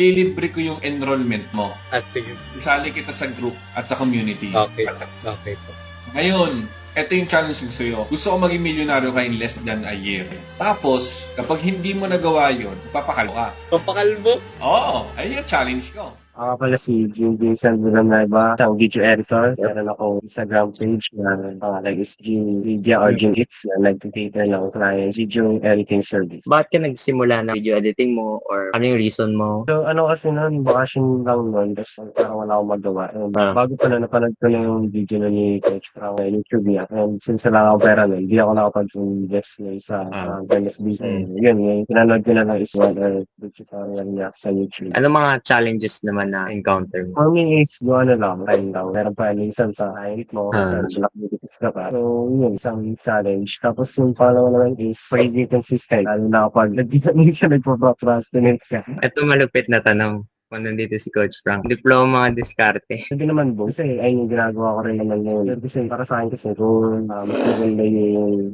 ililibre ko yung enrollment mo. Sige. Isali kita sa group at sa community. Okay. Okay po. Ngayon, ito yung challenge ko sa'yo. Gusto ko maging milyonaryo ka in less than a year. Tapos, kapag hindi mo nagawa yun, papakalo ka. Papakalbo? Oo, ayun yung challenge ko. Ako pala si Jim Vincent Villanueva, isang video editor. Meron akong Instagram page na pangalan is Jim Media or Jim Hits na nag-cater ng clients video editing service. Bakit ka nagsimula ng video editing mo or ano yung reason mo? So ano kasi noon, bakasyon lang noon, tapos parang wala akong magawa. And bago pa na napanood ko na yung video na ni Coach Frank na YouTube niya. And since wala akong pera noon, hindi ako nakapag-invest na sa Venice Beach. Yun, yung pinanood ko na lang is one tutorial niya sa YouTube. Ano mga challenges naman na encounter mo? For me is ano lang, time lang. Meron pa minsan sa height mo, minsan nakikita ka pa. So yun, isang challenge. Tapos yung pangalawa naman is pretty consistent. Lalo na kapag minsan nagpo-procrastinate ka. Ito malupit na tanong. Kung nandito si Coach Frank. Diploma mga diskarte. Hindi naman po. Kasi ayun yung ginagawa ko rin naman yun. Kasi para sa akin kasi kung mas maganda yung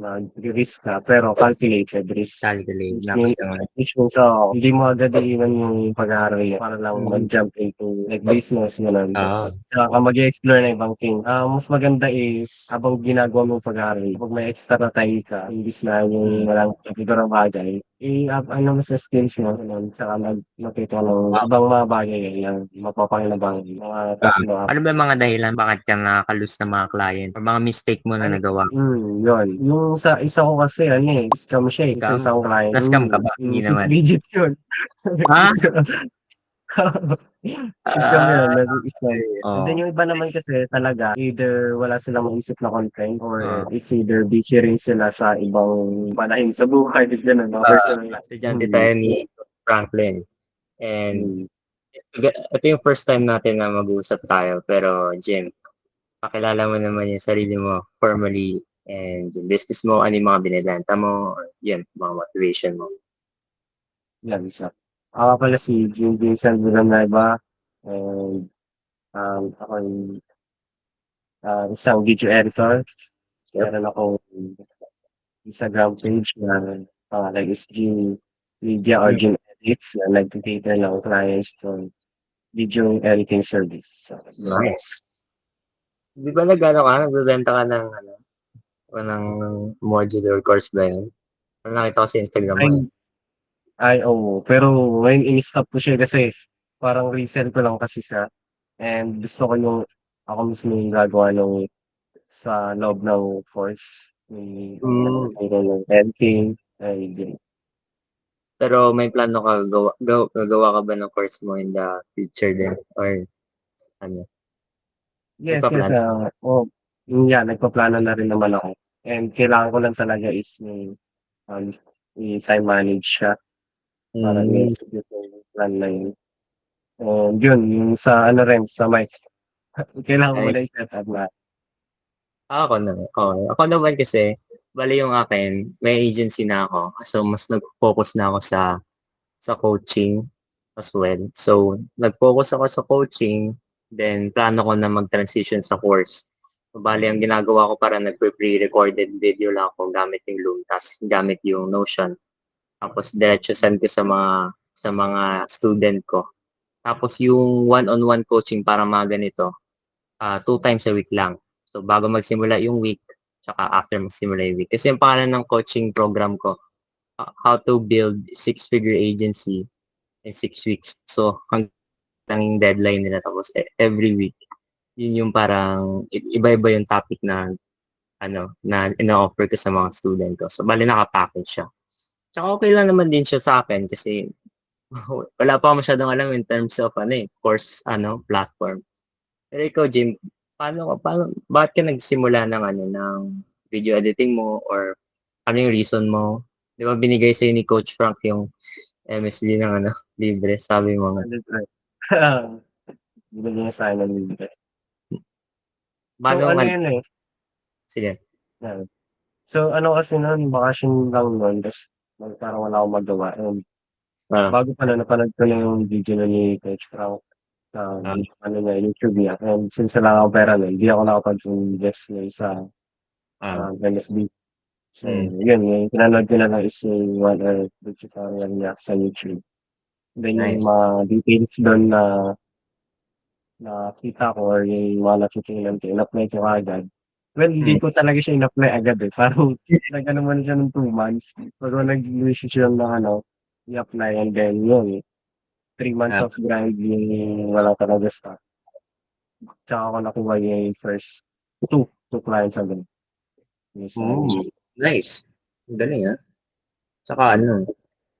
risk ka, pero calculated risk. Calculate. Which means, hindi mo agad iiwan yung pag-aaral yun para lang mag-jump into like business naman. Saka mag-explore na ibang thing. Mas maganda is habang ginagawa mo yung pag-aaral, pag may extra na time ka, imbis na yung walang particular bagay, ano mas skills mo, saka mag-matuto ng ibang mga bagay yung mapapakinabangan. Ano ba yung mga dahilan bakit ka nakakalus ng mga client or mga mistake mo na nagawa? Yun. Yung sa isa ko kasi, scam siya eh. Sa isang client. Na-scam ka ba? Hindi naman. 6 digit yun. Ha? Scam yun. Scam. Oh. And then yung iba naman kasi talaga, either wala silang maisip na content or it's either busy rin sila sa ibang panahin sa buhay. Ganun, personal. Estudyante tayo ni Franklin. And ito yung first time natin na mag-uusap tayo. Pero Jim, pakilala mo naman yung sarili mo formally and yung business mo, ano yung mga binibenta mo, or yan, mga motivation mo. Yan, isa. Ako pala si Jim Vincent Villanueva. And ako yung isang video editor. Meron akong Instagram page na pangalan is Jim Media or Jim Edits na nag-cater ng clients from video editing service. So, Nice. Di ba nagbebenta ka ng modular course ba yun? Nakita ko sa Instagram mo. Oo. Pero ngayon in-stop ko siya kasi parang resell ko lang kasi siya. And gusto ko yung ako mismo yung gagawa ng sa loob ng course. May editing. Pero may plano ka gagawa ka ba ng course mo in the future din? Or ano? Yes. Nagpaplano na rin naman ako. And kailangan ko lang talaga is i-time manage siya. Para i-execute yung plan na yun. And yun, yung sa sa mic. Kailangan ko na i-set up na. Ako naman kasi, bali yung akin, may agency na ako. So, mas nag-focus na ako sa coaching as well. So, nag-focus ako sa coaching, then plano ko na mag-transition sa course. So, bali, ang ginagawa ko para nag-pre-recorded video lang ako gamit yung Loom, tapos gamit yung Notion. Tapos, diretso send ko sa mga student ko. Tapos, yung one-on-one coaching para mga ganito, 2 times a week lang. So, bago magsimula yung week, tsaka after magsimula yung week. Kasi yung pangalan ng coaching program ko, How to Build 6-Figure Agency in 6 weeks. So, hanggang deadline nila. Tapos, every week, yun yung parang, iba-iba yung topic na ina-offer ko sa mga student ko. So, bali nakapackage siya. Tsaka okay lang naman din siya sa akin kasi wala pa ako masyadong alam in terms of course platform. Pero ikaw, Jim, bakit ka nagsimula ng video editing mo or ano yung reason mo? Di ba binigay sa'yo ni Coach Frank yung MSB ng libre, sabi mo nga. Binigyan niya sa akin ng libre. So, yun eh? Sige. So, kasi noon, bakasyon lang noon, tapos parang wala akong magawa. And bago pa na napanood ko na yung video na ni Coach Frank sa YouTube niya. And since wala akong pera noon, hindi ako nakapag-invest na sa Venice Beach. So, yun, yung pinanood ko na lang is yung tutorial niya sa YouTube. Then yung Nice. mga details doon na nakita ko or yung mga natutunan ko, in-apply ko agad. Well, hindi Mm. ko talaga siya in-apply agad eh. Parang nag-ano man siya ng 2 months. Pero nag-decision na i-apply and then yun, 3 months Ah, of grinding, wala talaga start. Tsaka ako nakuha yung first two clients agad. Yes, nice. Ang galing, ah. Tsaka ano,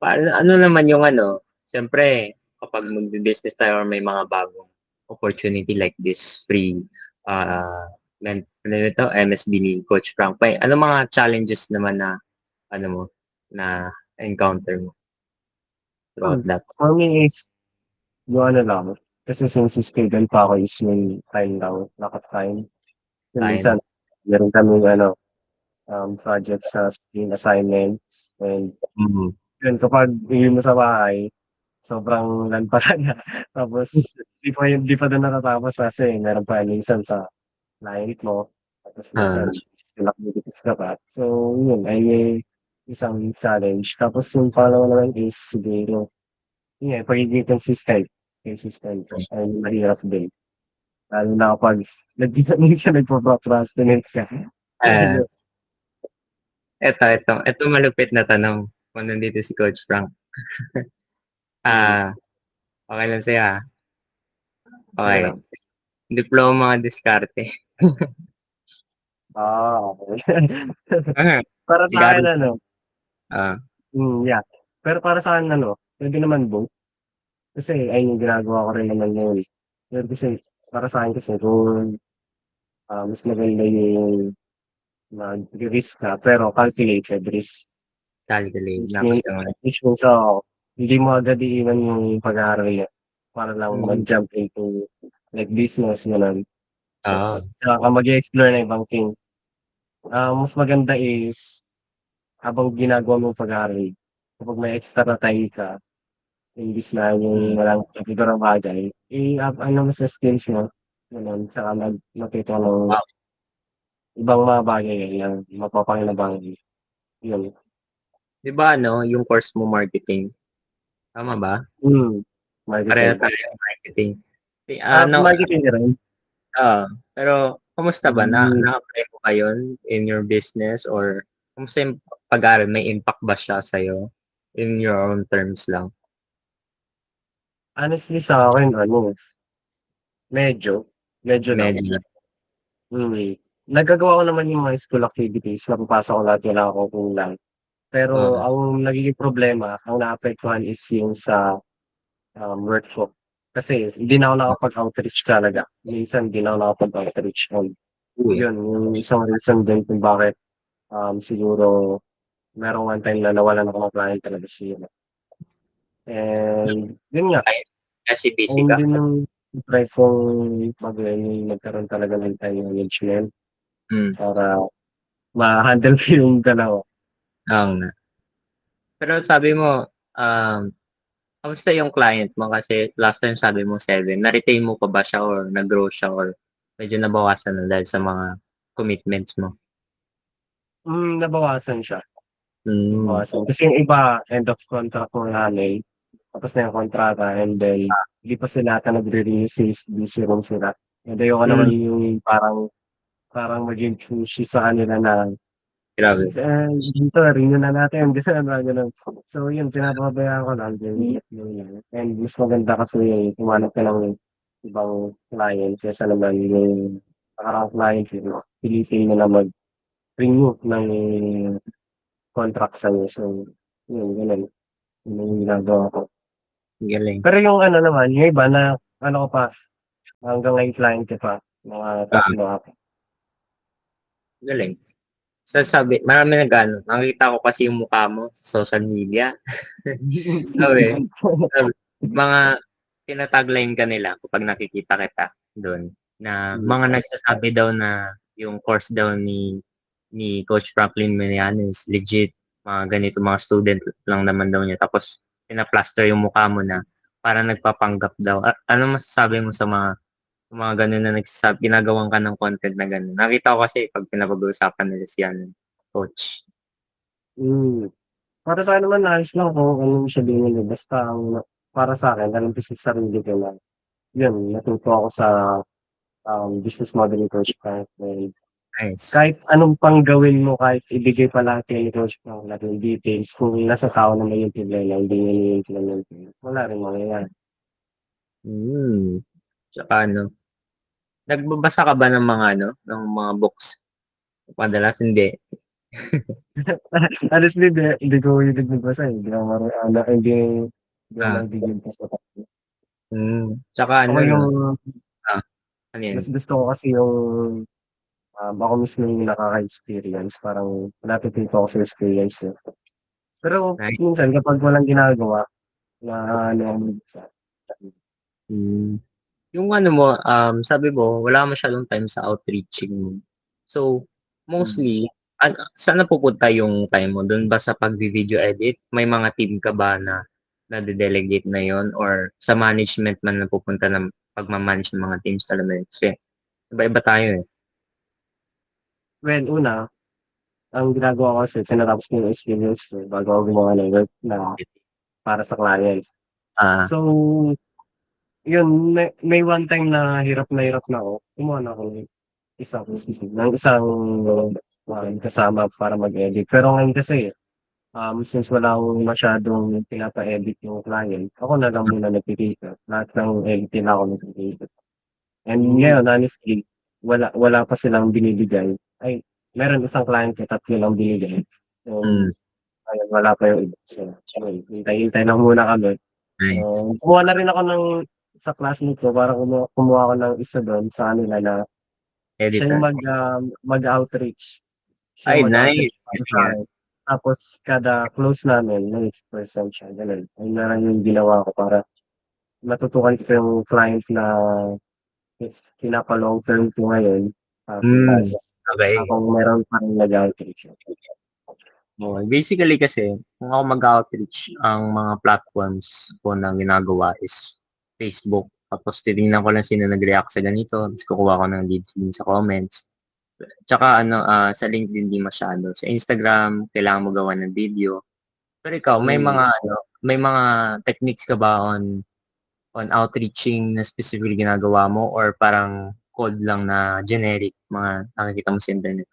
ano naman yung ano, siyempre, kapag magbi-business tayo or may mga bagong opportunity like this free ano ito, MSB ni Coach Frank, ano mga challenges naman na ano mo, na encounter mo throughout that For me is, yung ano lang, kasi since student pa ako is yung time lang, lack of time. Yung time? minsan, meron kami projects sa screen assignments and Mm. yun kapag uwi mo sa bahay, sobrang lantakan na. Tapos di pa dun natatapos kasi meron pa minsan sa client mo. Tapos Ah, minsan activities ka pa. So yun ay isang challenge. Tapos yung pangalawa naman is siguro yun pagiging consistent ay mahirap din. Lalo na kapag minsan nagpo-procrastinate ka. ah, eto malupit na tanong kung nandito si Coach Frank. Mm, Ah, okay lang sa'yo, ah. okay Okay. lang. Diploma diskarte. Okay. Ah, Para sa'kin diskarte. ano, Ah, yeah. Pero para sa'kin ano, puwede naman both. Kasi ayun yung ginagawa ko rin naman ngayon, eh. Pero kasi para sa'kin kasi kung, mas maganda yung mag-risk ka pero calculated risk. calculate. Which means Nagustuhan mo. hindi mo agad iiwan yung pag-aaral niya para lang Mm. mag-jump into like business, gano'n. Oo. Tas tsaka ka mag-e-explore ng ibang thing. Mas maganda is habang ginagawa mo yung pag-aaral, kapag may extra na time ka, imbis na yung Mm. walang particularong bagay, ano mo sa skills mo, gano'n, tsaka matuto ka ng Wow. ibang mga bagay na mapapakinabangan mo, yun. 'Di ba ano, yung course mo marketing, tama ba? Pareho Marketing. tayo marketing. Ano, Marketing ka rin? pero kamusta ba Hmm, na-apply mo ba yun in your business or kamusta yung pag-aaral, may impact ba siya sa'yo in your own terms lang? honestly sa'kin ano, medyo, medyo lang. Medyo Mm. Nagagawa ko naman yung mga school activities, napapasa ko lahat, wala akong kulang. Pero oo. ang nagiging problema, ang naapektuhan is yung sa work ko. Kasi hindi na ako nakapag-outreach talaga. Minsan hindi na ako nakapag-outreach. And Uy, yun, yung isang reason din kung bakit siguro merong one time na nawalan ako ng client talaga siya. And yun nga, kasi busy ayun ka? din yung try kong magkaroon talaga ng time management Hmm, para ma-handle ko yung dalawa. oo nga. Pero sabi mo, um, kamusta yung client mo? Kasi last time sabi mo 7, na-retain mo pa ba siya or nag-grow siya or medyo nabawasan na dahil sa mga commitments mo? Nabawasan siya, Hmm, nabawasan. Kasi yung iba, end of contract mo namin, tapos na yung kontrata and then hindi pa sila ata nagre-renew since busy rin sila. And ayoko naman hmm, yung parang maging pushy sa kanila na, grabe. dito renew na natin, kasi mga gano'n. So yun, pinapabayaan ko lang din, yun lang. And mas maganda kasi yung humanap ka ng ibang client kaysa naman yung nakarang client yun, pilitin mo na mag-renew ng contract sa'yo. So yun, gano'n. Yun yung ginagawa ko. Galing. Pero yung ano naman, yung iba na ano ko pa, hanggang ngayon client ko pa, mga Ah, tatlo ako. galing. So sabi, marami nag-ano, nakita ko kasi yung mukha mo sa social media. Sabi, sabi, mga tina-tagline ka nila kapag nakikita kita doon na Hmm, mga nagsasabi daw na yung course daw ni Coach Franklin Meniano is legit. Mga ganito, mga student lang naman daw niya. Tapos, pina-plaster yung mukha mo na parang nagpapanggap daw. Ano masasabi mo sa mga ganun na nagsasabi, ginagawan ka ng content na ganun? Nakita ko kasi pag pinapag-uusapan nila si ano, Coach. hmm. Para sa'kin naman ayos lang kung ano yung sabihin nila basta ang para sa'kin nag-umpisa sa sarili ko na yun, natuto ako sa, business modeling coach pa, and Nice. kahit anong pang gawin mo, kahit ibigay pa lahat kay coach ng lahat ng details, kung nasa tao naman yung problema, hindi niya ni-implement, wala rin mangyayari. Hmm. Tsaka ano, nagbabasa ka ba ng mga ano, ng mga books? Madalas hindi. Honestly, hindi ko hilig magbasa, hindi ako hindi ako Ah, nabibigyan pa sa Tsaka ako ano 'no, yung ah, ano yun? mas gusto ko kasi yung, ako mismo yung nakaka-experience, parang napipil ko ako sa experience ko. Pero Nice. minsan kapag walang ginagawa, na ano ako magbasa. Hmm. Yung ano mo, sabi mo wala ka masyadong time sa outreaching mo. So, Hmm. mostly, saan napupunta yung time mo? Dun ba sa pagvi-video edit? May mga team ka ba na nade-delegate na yon or sa management man napupunta ng pagma-manage ng mga teams, alam mo yun? Kasi iba-iba tayo, eh. Well, una, ang ginagawa ko kasi tinatapos ko yung experience ko bago ako gumawa ng work na para sa client. Ah, So, yun, may one time na hirap na ako. Kumuha na ako ng isang kasama para mag-edit. Pero ngayon kasi, since wala akong masyadong pinapa-edit yung client, ako na lang muna nagtitita. Lahat ng editing na ako nagtitita. And hmm, ngayon, honestly, wala pa silang binibigay. Ay, meron isang client na tatlo lang binigay. hmm, Ayun, wala pa yung iba. So, ayun, hintay-hintay lang muna kami. nice. Kumuha na rin ako sa classmate ko, parang kumuha ako ng isa doon sa kanila na siya yung Editor. mag-outreach. Siya Ay, yung nice. mag-outreach para sa akin. Tapos kada close namin, may person siya, ganun. Ayun na lang yung ginawa ko para matutukan ko yung client na pinapa-long term ko ngayon. Hmm, Tapos, okey. akong meron pa rin nag-outreach. Oo, basically kasi kung ako mag-outreach, ang mga platforms ko na ginagawa is Facebook. Tapos titingnan ko lang sino nag-react sa ganito, tapos kukuha ko ng leads dun sa comments. Tsaka ano, sa LinkedIn di masyado. Sa Instagram, kailangan mo gawan ng video. Pero ikaw, may Hmm. mga ano, may mga techniques ka ba on outreaching na specifically ginagawa mo or parang cold lang na generic mga nakikita mo sa internet?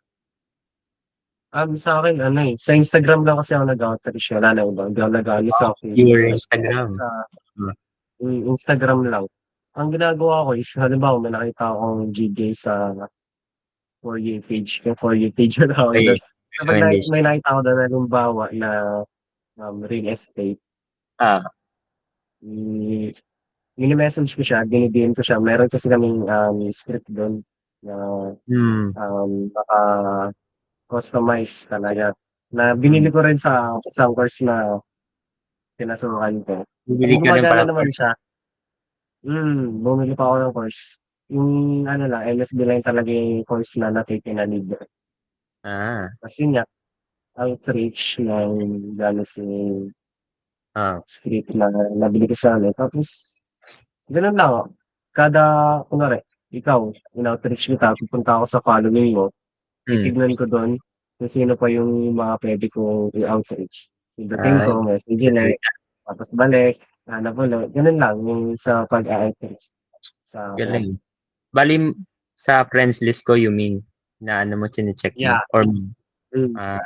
Sa'kin ano, sa Instagram lang kasi ako nag-outreach, wala na iba. Hindi ako nag-ano sa Pure Facebook. Instagram. Sa Hmm, Instagram lang. Ang ginagawa ko is halimbawa may nakita akong GJ sa For You page na tawag okey, dun. Kapag recommendation. may nakita ako dun halimbawa na, real estate, Ah, hmm, mini-message ko siya, dini-DM ko siya. Meron kasi kaming, script dun na, hmm. naka-customize talaga, na binili ko rin sa isang course na pinasukan ko. Bumili And ka rin gumagana pala naman course. siya. Bumili pa ako ng course. Yung ano lang, MSB lang talaga yung course na nakikinalibre. Ah, Kasi yun nga, outreach ng gamit yung ah, script na nabili ko sa ano. Tapos, ganun lang. Kada, kunwari, ikaw, in-outreach kita, pupunta ako sa following mo, hmm. titignan ko doon kung sino pa yung mga pwede kong i-outreach. Pindutin Ay, ko, message, tapos balik, hanap ulit. Ganun lang yung sa pag-outreach sa akin. galing. Bale sa friends list ko you mean na ano mo chine-check Yeah. mo or Mm. ah,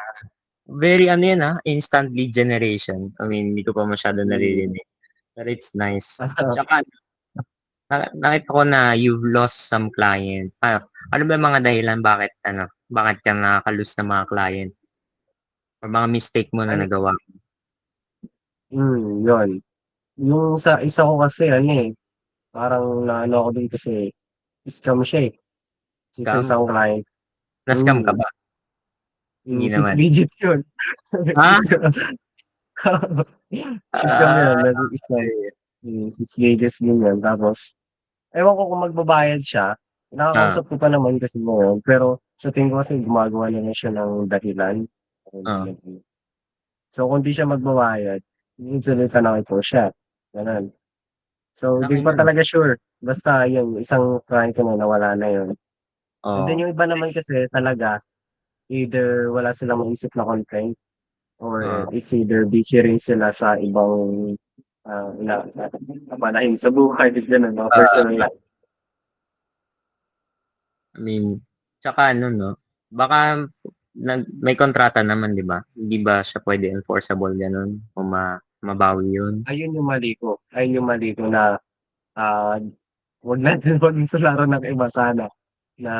very ano yan, instant lead generation. I mean, hindi ko pa masyado Mm. naririnig. But it's nice. Tsaka nakita ko na you've lost some client. Ano ba yung mga dahilan bakit ka nakaka-lose ng mga client or mga mistake mo na Ano, nagawa? yun. Yung sa isa ko kasi ano, parang naano ako din kasi scam siya, eh. Yung sa Scam? isang client. Na-scam ka Hmm, ba? Hindi six naman. digit yun. Ah? Scam scam Ah, yun, nag-i-scam. okey. 6 digits din yun. Tapos, ewan ko kung magbabayad siya. Ah, Nakakausap ko pa naman kasi ngayon. Pero sa tingin ko kasi gumagawa na lang siya ng dahilan. oo. So, kung di siya magbabayad, ituloy ka na ko siya. Ganun. So, di Laki pa nun. talaga sure. Basta yun, isang client ko na nawala na yun. And then Oo. yung iba naman kasi talaga, either wala silang maisip na content or Oo. it's either busy rin sila sa ibang napanahin sa buhay, ganun, mga personal life. I mean, tsaka ano, no? Baka may kontrata naman, di ba? Hindi ba siya pwede enforceable ganun? O mabawi yun? Ayun yung mali ko. Ayun yung mali ko na huwag natin huwag tularan ng iba sana na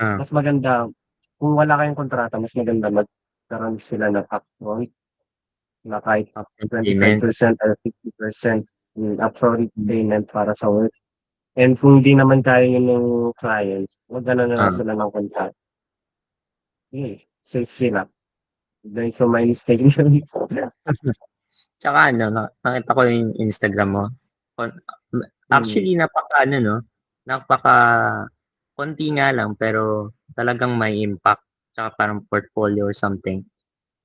Ah, mas maganda kung wala kayong kontrata, mas maganda magkaroon sila ng upfront na kahit upfront payment. 25% or 50% yung upfront payment para sa work. And kung di naman kaya yun ng client, magkano na lang Ah, sila ng contract. Safe sila. Dahil ko may mistake yun. tsaka ano, nakita ko yung Instagram mo. Kon- Hmm. Actually, ano, no? Napaka konti nga lang, pero talagang may impact. Tsaka parang portfolio or something.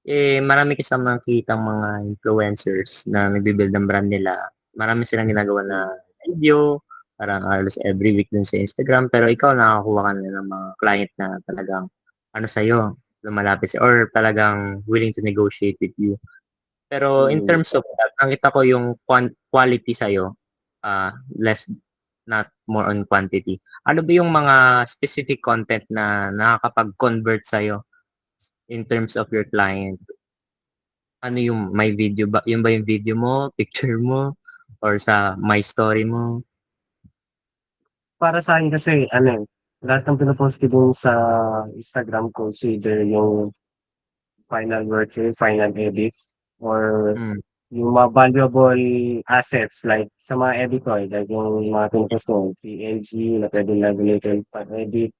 Eh, marami kasi makikitang mga influencers na nagbibuild ng brand nila. Marami silang ginagawa na video, parang halos every week dun sa Instagram. Pero ikaw, nakakuha ka na ng mga client na talagang ano sa'yo, lumalapit sa or talagang willing to negotiate with you. Pero in Hmm. terms of that, nakita ko yung quality sa'yo, less, not more on quantity. Ano ba yung mga specific content na nakakapag-convert sa'yo in terms of your client? Ano yung may video ba? Yun ba yung video mo, picture mo, or sa my story mo? Para sa akin kasi, ano lahat ng pinopost ko dun sa Instagram ko, is either yung final work, yung final edit, or Hmm. yung mga valuable assets like sa mga edit ko, like yung mga pinupost ko, PNG, na pwede na gamitin pag-edit,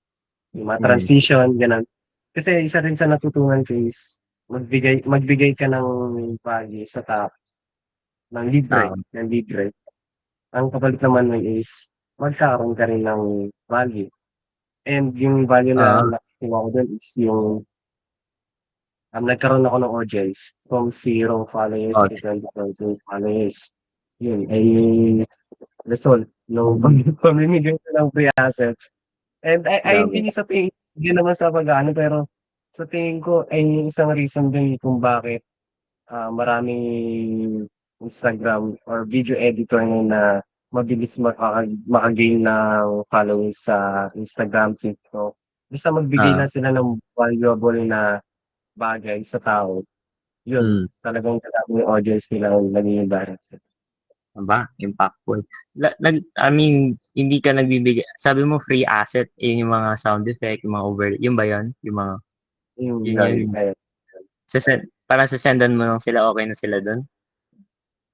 yung mga Hmm. transition, ganun. Kasi isa rin sa natutunan ko is magbigay ka ng value sa tao, Tao. ng libre. Ang kapalit naman nun is magkakaroon ka rin ng value. And yung value na Ah, nakuha ko dun is yung nagkaroon ako ng audience from 0 followers oh, to 20,000 followers. Yun ay result no pamimigay ko ng free assets. And ay grabe. hindi sa tingin hindi naman sa pag-aano pero sa tingin ko ay yung isang reason din kung bakit maraming Instagram or video editor ngayon na mabilis maka-gain ng followers sa Instagram, TikTok. Basta magbigay Ah, lang sila ng valuable na bagay sa tao, yun, hmm. talagang kadami yung audience nila ang naging direct. Aba, impactful. I mean, hindi ka nagbibigay. Sabi mo free asset, yun yung mga sound effect, yung mga over, yun ba yun? Yung mga, Yung yun. yun, ayun. Parang sasendan mo lang sila, okay na sila doon?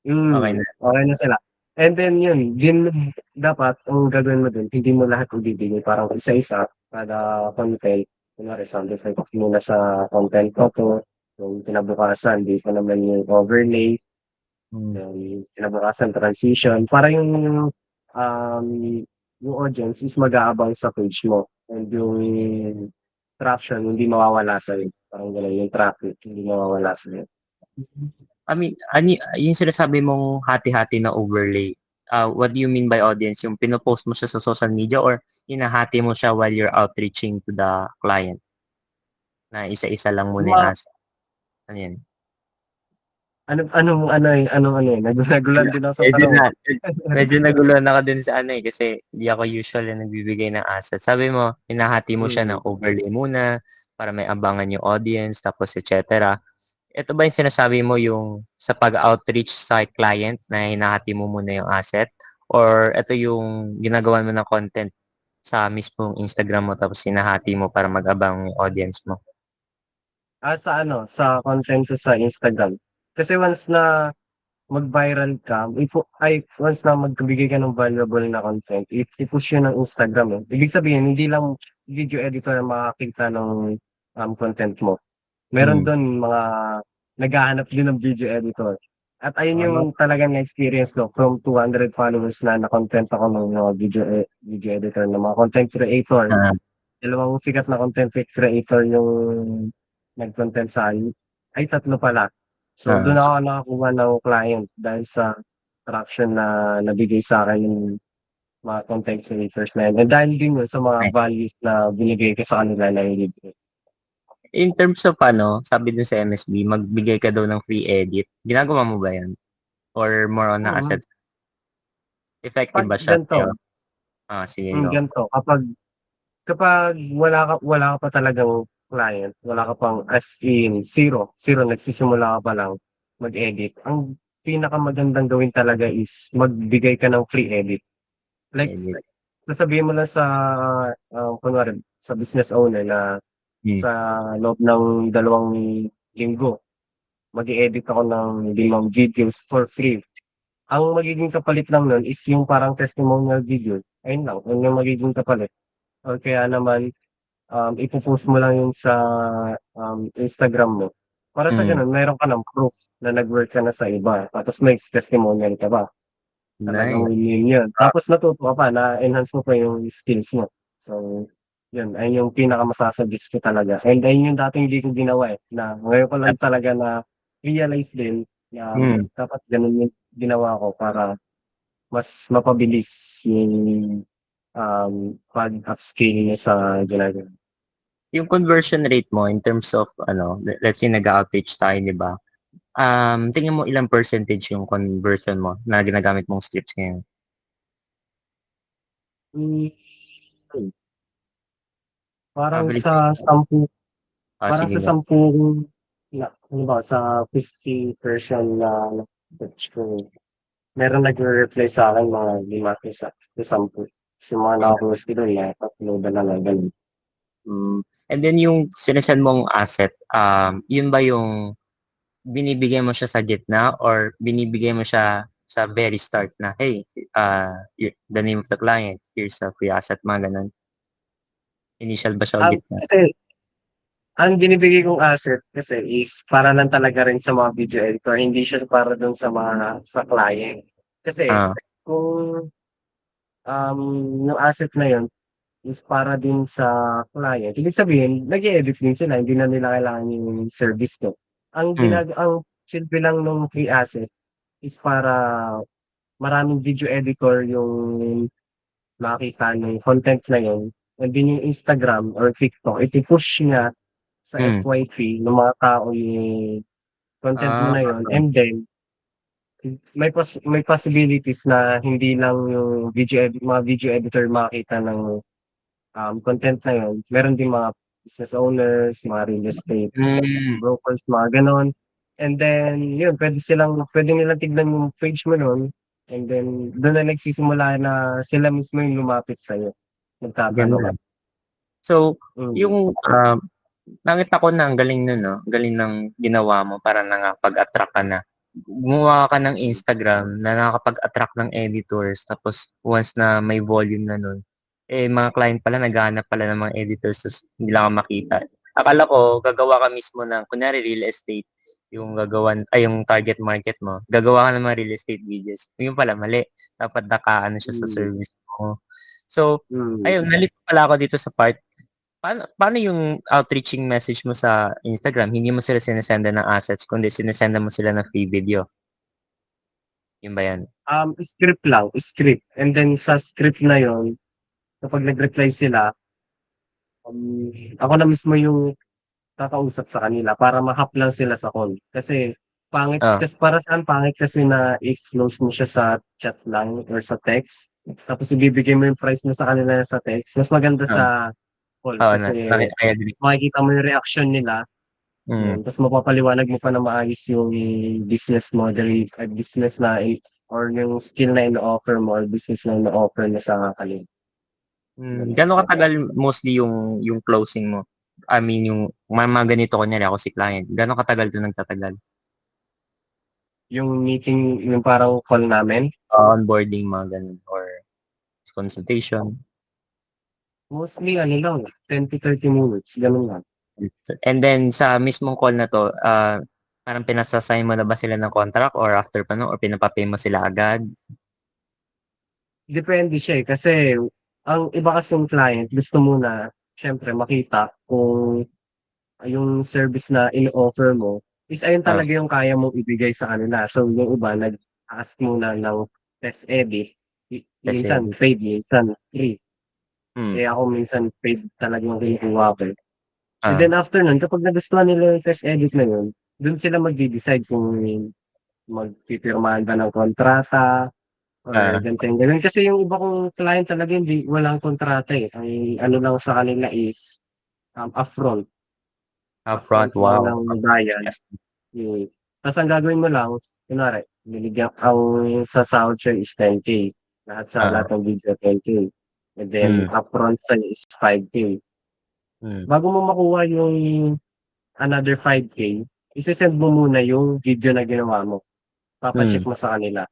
Okay na. Okey na sila. And then yun, din dapat ang gagawin mo dun, hindi mo lahat ibibigay, parang isa-isa kada content. Kunwari sound effect muna sa content ko 'to, yung kinabukasan dito naman yung overlay, Hmm. yung kinabukasan transition, para yung audience is mag-aabang sa page mo and yung traction hindi mawawala sa'yo, parang gano'n, yung traffic hindi mawawala sa'yo. I mean, yung sinasabi mong hati-hati na overlay, what do you mean by audience? Yung pinopost mo siya sa social media or hinahati mo siya while you're outreaching to the client? Na isa-isa lang muna yung Ma ask. Ano yan? nagulan din ako sa Medyo tanong, na, medyo naguluhan ako din sa ano eh, kasi hindi ako usual na nagbibigay ng asset. Sabi mo, hinahati mo siya mm. ng overlay muna para may abangan yung audience, tapos etc. Ito ba yung sinasabi mo yung sa pag-outreach sa client na hinahati mo muna yung asset? Or ito yung ginagawa mo ng content sa mismong Instagram mo tapos hinahati mo para mag-abang yung audience mo? Sa content ko sa Instagram. Kasi once na mag-viral ka, once na magbigay ka ng valuable na content, i-push yun ng Instagram eh. Ibig sabihin, hindi lang video editor ang makakita ng content mo. Meron Hmm. dun mga naghahanap din ng video editor. At ayun yung Ah, talagang na-experience ko from 200 followers na na-content ako ng mga video editor, ng mga content creator. ah, Dalawang sikat na content creator yung nag-content sa akin. Ay, tatlo pala. So, ah. doon ako nakakuha ng client dahil sa traction na nabigay sa akin ng mga content creators na yun. And dahil din yun sa mga Okay. values na binigay ko sa kanila na libre. In terms of ano, sabi dun sa MSB, magbigay ka daw ng free edit. Ginagawa mo ba yan? Or more on na Mm. assets? Effective Pag ba siya ganito, sa'yo? Sige, go. ganito, kapag wala ka pa talagang client, wala ka pang as in zero, nagsisimula ka pa lang mag-edit, ang pinakamagandang gawin talaga is magbigay ka ng free edit. Like, Edit. sasabihin mo lang sa, kunwari, sa business owner na Hmm. sa loob ng 2 linggo, mag-e-edit ako ng 5 videos for free. Ang magiging kapalit lang nun is yung parang testimonial video. Ayun lang, yun yung magiging kapalit. Or kaya naman, ipo-post mo lang yun sa Instagram mo. Para sa Hmm. ganun, meron ka ng proof na nag-work ka na sa iba. Tapos may testimonial ka ba? Talagang Nice. win-win yun. Tapos natuto ka pa, na-enhance mo pa yung skills mo. So, yun, ayun yung pinakamasasuggest ko talaga. And ayun yung dating hindi ko ginawa eh. Na ngayon ko lang talaga na realize din na Hmm. dapat ganun yung ginawa ko para mas mapabilis yung pag-upscale niya sa ginagawa. Yung conversion rate mo in terms of let's say nag-outreach tayo, 'di ba? Tingin mo ilang percentage yung conversion mo na ginagamit mong scripts ngayon? Hmm, parang Average. sa 10 parang Sige, sa go. 10 na ano ba, sa 50% na batch ko, meron nagre-reply sa'kin mga 5 to 10. Kasi mga Hmm. naka-close ko dun na-uploadan na lang ganun. And then yung sinesend mong asset, yun ba yung binibigay mo siya sa gitna or binibigay mo siya sa very start na, "Hey, the name of the client, here's a free asset," mga gano'n? Initial ba siya o gitna? Kasi ang binibigay kong asset kasi is para lang talaga rin sa mga video editor, hindi siya para dun sa sa client. Kasi Ah, kung, yung asset na yun is para din sa client, ibig sabihin nag-e-edit din sila, hindi na nila kailangan yung service ko. hmm, Ang silbi lang nung free asset is para maraming video editor yung makita ng content na yun, and then yung Instagram or TikTok, ipu-push niya sa hmm. FYP ng mga tao yung content mo na yun, Ah, and then may possibilities na hindi lang yung mga video editor makita ng content na yun, meron din mga business owners, mga real estate hmm, brokers, mga gano'n. And then yun, pwede nilang tignan yung page mo nun, and then dun na nagsisimula na sila mismo yung lumapit sa'yo, ganda. magtatanong. So, Mm. yung, nakita ko na ang galing nun 'no, galing ng ginawa mo para nakapag-attract ka na. Gumawa ka ng Instagram na nakakapag-attract ng editors tapos once na may volume na nun, mga client pala naghahanap pala ng mga editors ta's hindi lang ka makita. Akala ko gagawa ka mismo ng kunyari real estate, yung target market mo, gagawa ka ng mga real estate videos. Yun pala mali, dapat naka-ano siya sa Hmm. service mo. So, Hmm. ayun nalito pala ako dito sa part. Paano yung outreaching message mo sa Instagram? Hindi mo sila sinesendan ng assets kundi sinesendan mo sila ng free video, yun ba yan? Script lang, script. And then sa script na yon, kapag nag-reply sila, ako na mismo yung kakausap sa kanila para ma-hop lang sila sa call. Ah, Para saan pangit kasi na i-close mo siya sa chat lang or sa text, tapos ibibigay mo yung price mo sa kanila sa text. Mas maganda oo, sa call oo, kasi I agree. makikita mo yung reaction nila, Hmm, yun. Tapos mapapaliwanag mo pa na maayos yung business model at business na or yung skill na ino-offer mo or business na ino-offer mo sa kanila. Ganun. gaano katagal mostly yung closing mo? I mean yung mga ganito kunyari ako si client, gaano katagal 'to nagtatagal? Yung meeting, yung parang call namin, Onboarding mga ganun or consultation? mostly ano lang, 10 to 30 minutes, ganun lang. And then sa mismong call na 'to, parang pinasa-sign mo na ba sila ng contract or after pa nun or pinapa-pay mo sila agad? Depende siya, kasi ang iba kasing client gusto muna siyempre makita kung yung service na ino-offer mo is ayun Ah, talaga yung kaya mong ibigay sa kanila. So yung iba nag-ask muna ng test edit, minsan kasi paid, minsan free. hmm, Eh ako minsan paid talaga yung kinukuha ko. And ah, then after nun, kapag nagustuhan nila yung test edit na yun, dun sila magde-decide kung magpipirmahan ba ng kontrata or Ah. ganito yung ganun. Kasi yung iba kong client talaga hindi walang kontrata eh. Ang ano lang sa kanila is upfront. Upfront, Mo wow. lang bayad. Yes. Tapos ang gagawin mo lang, kunwari, ang sasahod siya is 10K. Lahat ng video 10K. And then, upfront sa is 5K. Mm. Bago mo makuha yung another 5K, isi-send mo muna yung video na ginawa mo. Papacheck mo sa kanila.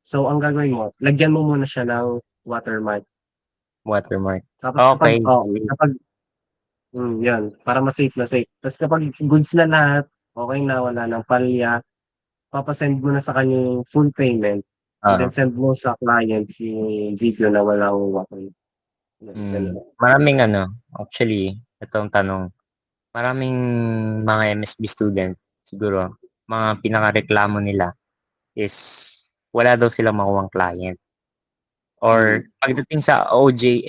So, ang gagawin mo, lagyan mo muna siya ng watermark. Watermark. Tapos Okay. yan, para ma-safe na safe. Tapos kapag goods na lahat, okay na, wala nang palya, papasend mo na sa kanya yung full payment, and then send mo sa client yung video na walang water. Maraming actually, itong tanong, maraming mga MSB student, siguro, mga pinakareklamo nila is wala daw silang makuhang client. Or pagdating sa OJ,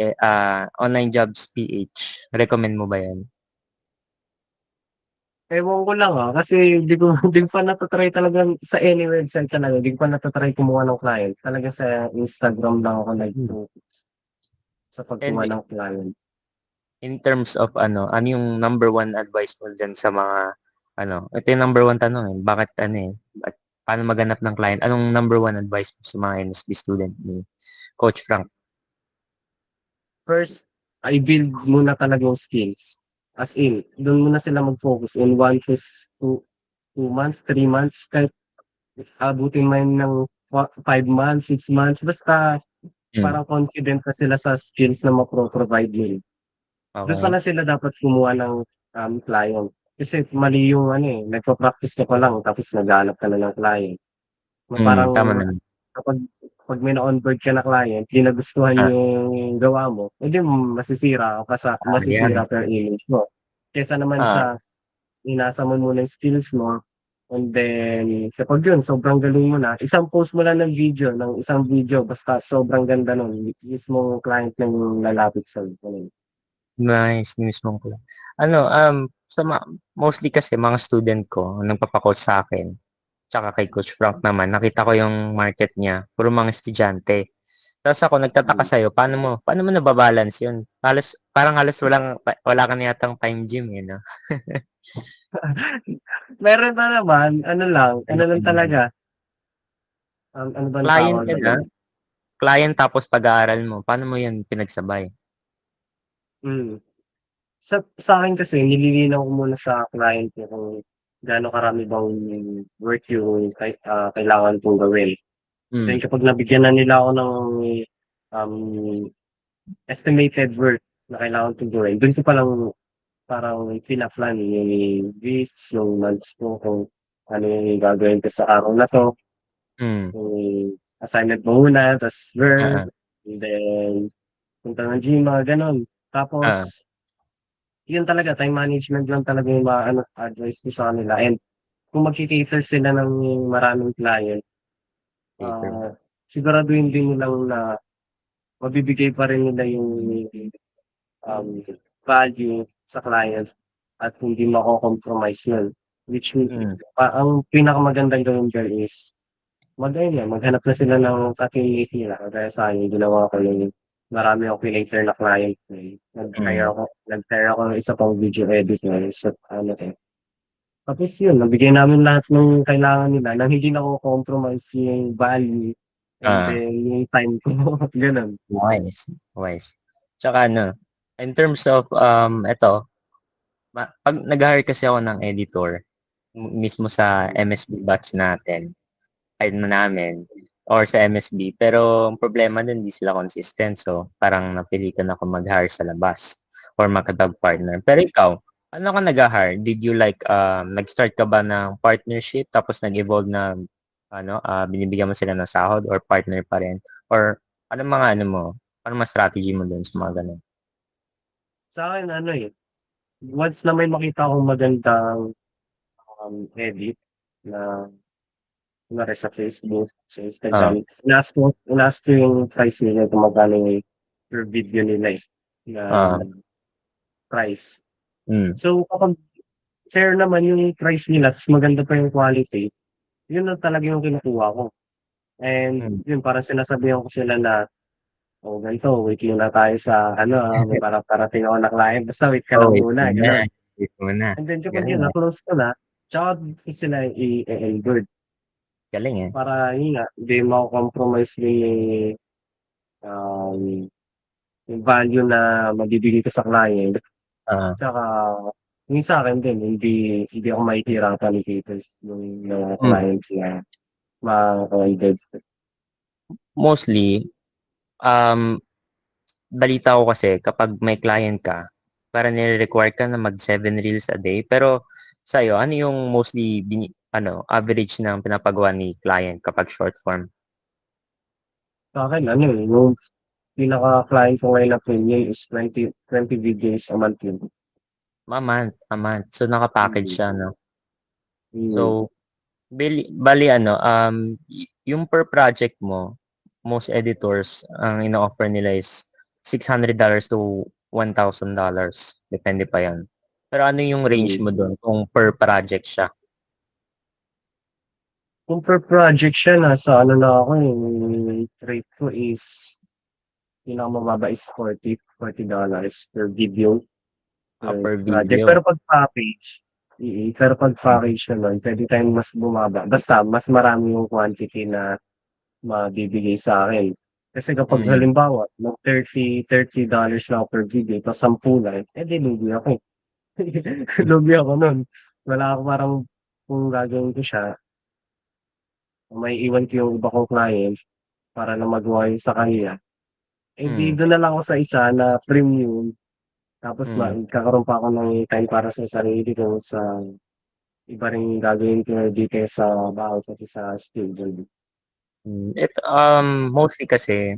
Online Jobs PH, recommend mo ba yan? Ewan ko lang kasi di ko pa natatry talaga sa any website talaga, di ko pa natatry kumuha ng client. Talaga sa Instagram lang ako nag-focus sa pagkuha And ng client. in terms of ano yung number one advice mo dyan sa mga, ito yung number one tanong bakit paano maghanap ng client? Anong number one advice mo sa mga MSB student ni Coach Frank? First, I build muna talaga yung skills. As in, doon muna sila mag-focus in 2 months, 3 months, kahit abutin man ng 5 months, 6 months, basta parang confident na sila sa skills na mapro-provide nila. Doon Okay. pala sila dapat kumuha ng client. Kasi mali yung nagpa-practice ka pa lang tapos naghahanap ka na ng client. Parang Tama naman. kapag may na-onboard ka na client, di nagustuhan yung gawa mo, hindi masisira Yan. per image mo. Kesa naman sa inasa mo muna yung skills mo, and then kapag yun, sobrang galing mo na, isang post mo lang ng isang video, basta sobrang ganda nun, mismo client na yung lalapit sa Nice, mismong ko. Mostly kasi mga student ko, nagpapakoach sa akin, tsaka kay Coach Frank naman, nakita ko yung market niya, puro mga estudyante. Tapos ako nagtataka sa'yo, paano mo nababalance yun? Parang halos wala ka na yatang time gym, no? Meron na naman, ano lang talaga. Ano bang Client tawag yun, doon? Client tapos pag-aaral mo, paano mo yan pinagsabay? Sa akin kasi, nililinaw ko muna sa client ko kung gaano karami bang work yung kailangan kong gawin. Then kapag nabigyan na nila ako ng um, estimated work na kailangan kong gawin, doon ko palang parang pinaplan yung weeks, yung months ko, kung ano yung gagawin ko sa araw na to. Yung assignment mo muna, tapos verb, and then punta ng gym, mga ganon. Tapos, yun talaga, time management lang talaga yung advice ko sa kanila. And kung magki-cater sila ng maraming client, siguraduhin din nilang na mabibigay pa rin nila yung um, value sa client at hindi mako-compromise yun. Which means, ang pinakamagandang gawin dyan is maghanap na sila ng affiliate nila. Kaya sa akin, ginawa ko yung marami akong creator na client. Nag-hire ako ng isa pang video editor. So, tapos yun, nabigay namin lahat ng kailangan nila nang hindi na ako compromise yung value and then yung time ko. Ganun. Wise. Tsaka in terms of, pag nag-hire kasi ako ng editor, mismo sa MSB batch natin, namin, or sa MSB, pero ang problema din, hindi sila consistent. So, parang napilitan ako mag-hire sa labas or makatag-partner. Pero ikaw, ano ka nag-hire? Did you nag-start ka ba ng partnership tapos nag-evolve na binibigyan mo sila ng sahod or partner pa rin? Or ano strategy mo dun sa mga ganun? Sa akin, once na may makita akong magandang edit na kunwari sa Facebook, sa Instagram, inask ko yung price nila kung magkano yung per video nila na price. So, kapag fair naman yung price nila, tapos maganda pa yung quality, yun na talaga yung kinukuha ko. And Hmm. yun, parang sinasabihan ko sila na, "Oh, ganito, waiting na tayo sa ano, may parating ako na client, basta wait ka Oh, lang wait muna," muna, gano'n. wait muna. And then kapag Galing, yun na-close ko na, tsaka ko sila i-e-endorse galing, eh. para yun nga, hindi mako-compromise din um, yung value na mabibigay ko sa client. Oo. Tsaka yung sa'kin din, hindi ako mahihirapan i-cater yung mga Hmm. clients na ma-ended. Mostly, um, balita ko kasi kapag may client ka, parang nire-require ka na mag 7 reels a day. Pero sa'yo, ano yung mostly average ng pinapagawa ni client kapag short form? Sa'kin ano, yung pinaka-client ko ngayon na premium is 20 videos a month yun. A month. So, naka-package Mm, siya, no? mm. So, bali ano, yung per project mo, most editors, ang ino-offer nila is $600 to $1,000. Depende pa yan. Pero ano yung range Mm. mo doon kung per project siya? Kung per project siya, nasa ano na ako, yung rate ko is pinakamababa is $40 per video per Per project. video. Pero pag package, pero pag package naman, pwede tayong mas bumaba. Basta mas marami yung quantity na mabibigay sa akin. Kasi kapag Mm. halimbawa, mag $30 na ako per video, tapos 10 lang, di lugi ako. Lugi ako nun. Wala ako parang kung gagawin ko siya, may iwan ko yung iba kong client para na magawa yun sa kanila. Di Mm. doon na lang ako sa isa na premium. Tapos Mm. magkakaroon pa ako ng time para sa sarili ko sa iba ring gagawin ko di kaya sa bahay pati sa studio. Mostly kasi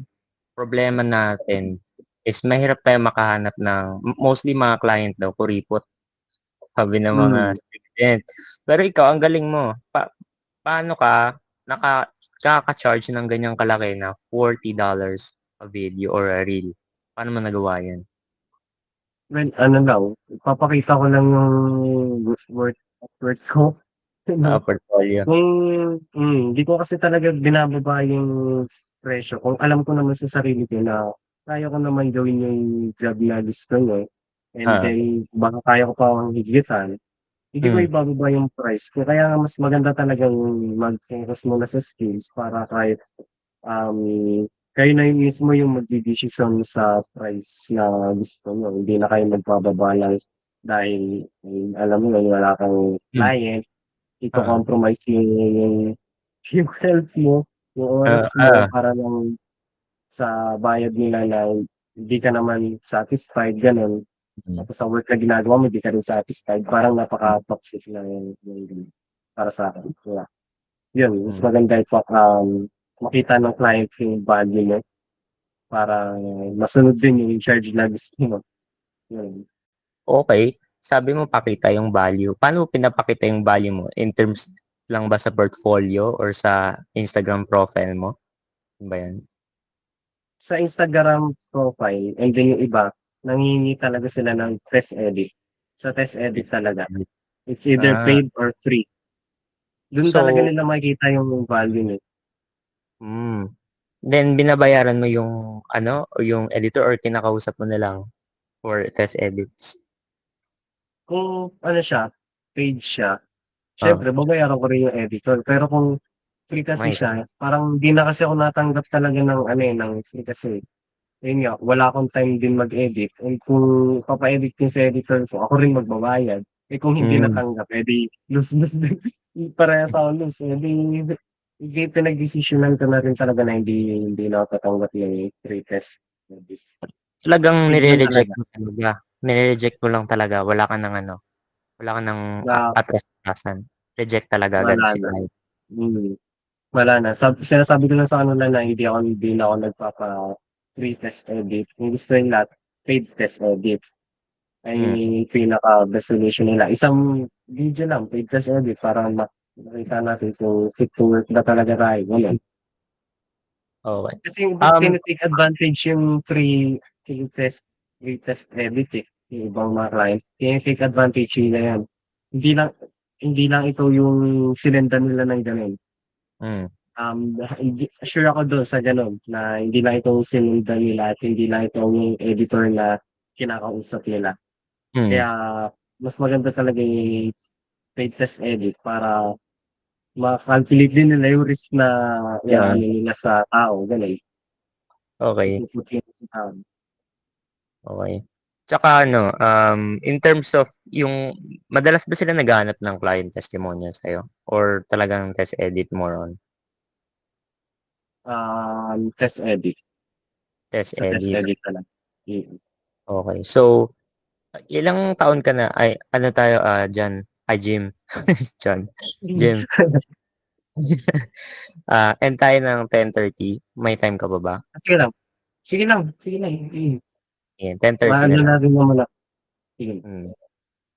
problema natin is mahirap tayo makahanap ng mostly mga client daw kuripot, sabi ng mga Hmm. student. Pero ikaw ang galing mo. Paano ka nakaka-charge ng ganyang kalaki na $40 a video or a reel? Paano mo nagawa 'yan? Well, ano lang, ipapakita ko lang yung worth ko. Portfolio. Kung hindi ko kasi talaga binababa yung presyo kung alam ko naman sa sarili ko na kaya ko naman gawin yung job na gusto niya, and Oo. then baka kaya ko pang higpitan, hindi ko Hmm. ibababa yung price ko. Kaya nga mas maganda talagang mag-focus muna sa skills para kahit, kayo na yung mismo yung magdedesisyon sa price na gusto niyo. Hindi na kayo magpababa lang dahil alam mo na wala kang Hmm. client. Oo. Iko-compromise yung health mo, yung Oo, oras mo para lang sa bayad nila na hindi ka naman satisfied, gano'n. Mm. Tapos sa work na ginagawa mo hindi ka rin satisfied, parang napaka-toxic na yung para sa'kin, kaya yun mas Hmm. maganda makita ng client yung value niya para masunod din yung charge na gusto mo, yun. Okey. Sabi mo pakita yung value. Paano mo pinapakita yung value mo? In terms lang ba sa portfolio or sa Instagram profile mo? Ano ba 'yan? Sa Instagram profile and then yung iba, nanghihingi talaga sila ng test edit. Sa test edit talaga, it's either Ah, paid or free. Dun talaga so nila makikita yung value niya. hmm, then binabayaran mo yung ano, o yung editor or kinakausap mo na lang for test edits? Kung ano siya, paid siya, Oh, siyempre babayaran ko rin yung editor. Pero kung free kasi nice. siya, parang di na kasi ako natanggap talaga ng ano, ng free kasi yun nga, wala akong time din mag-edit. And kung papa-edit ko sa editor ko, ako rin magbabayad. Kung hindi Hmm. natanggap, di lose-lose din. Parehas ako lose. Di pinagdesisyonan ko na rin talaga na hindi na ako tatanggap yung free test. Talagang Paid lang nire-reject talaga. mo talaga. Nire-reject mo lang talaga. Wala ka ng Na atras-atrasan. Reject talaga agad wala si na. client. Mm, wala na. Sinasabi ko lang sa kanila na hindi na ako nagpapa-free test edit. Yung gusto yung lahat, paid test edit. Ay Hmm. pinaka-best solution nila. Isang video lang, paid test edit para makita natin kung fit to work na talaga tayo. Ganun. Okey. Kasi yung iba Um, tini-take advantage yung free test edit, eh, yung ibang mga client. Tini-take advantage nila yan. Hindi lang hindi lang ito yung sinendan nila ng gano'n. Mm. Sure ako doon sa gano'n na hindi lang itong sinundan nila at hindi lang itong yung editor na kinakausap nila. Mm. Kaya mas maganda talaga yung paid test edit para ma-calculate din nila yung risk na Yeah. iaano nila sa tao, gano'n. Okay. Ipuput nila sa tao. Okay. Tsaka ano, in terms of yung madalas ba sila naghahanap ng client testimonial sa'yo or talagang test edit more on Test edit. test Sa test edit? edit na lang. Mm. Okay. So, ilang taon ka na ay ano tayo, diyan, Jim, John, Jim, end tayo ng 10:30, may time ka pa ba? Sige lang. Sige lang, sige lang. Ayan, 10:30 Maano na na lang. rin naman ako. Sige. Hmm.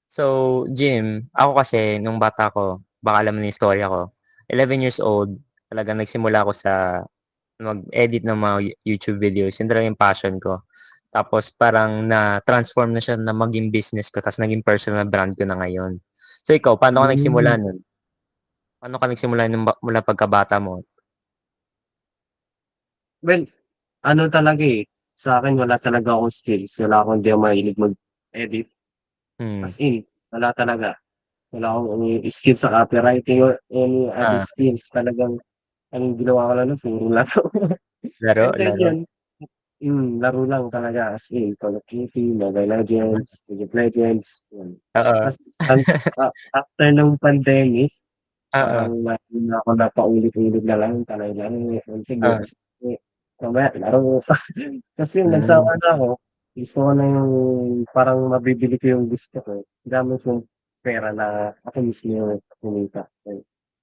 So, Jim, ako kasi nung bata ko, baka alam mo na yung istorya ko, 11 years old, talagang nagsimula ako sa mag-edit ng mga YouTube videos, yun talaga yung passion ko. Tapos parang na-transform na siya na maging business ko, ta's naging personal brand ko na ngayon. So ikaw, paano ka nagsimula Hmm. nun? Paano ka nagsimula nung mula pagkabata mo? Well, ano talaga, sa'kin wala talaga akong skills. Wala akong di ako mahilig mag-edit. Hmm. As in, wala talaga. Wala akong skills sa copywriting or any other Ah, skills. Talagang anong ginawa ko lang nun, puro laro. And then laro? yun, laro lang talaga as in Call of Duty, Mobile Legends, League of Legends, yun. Oo, Tas after ng pandemic, oo, parang lagi na ako napaulit-ulit na lang talagang sige ah, sige, mamaya laro pa. Kasi hmm, nagsawa na ako, gusto ko na yung parang mabibili ko yung gusto ko, gamit yung pera na ako mismo yung kumita.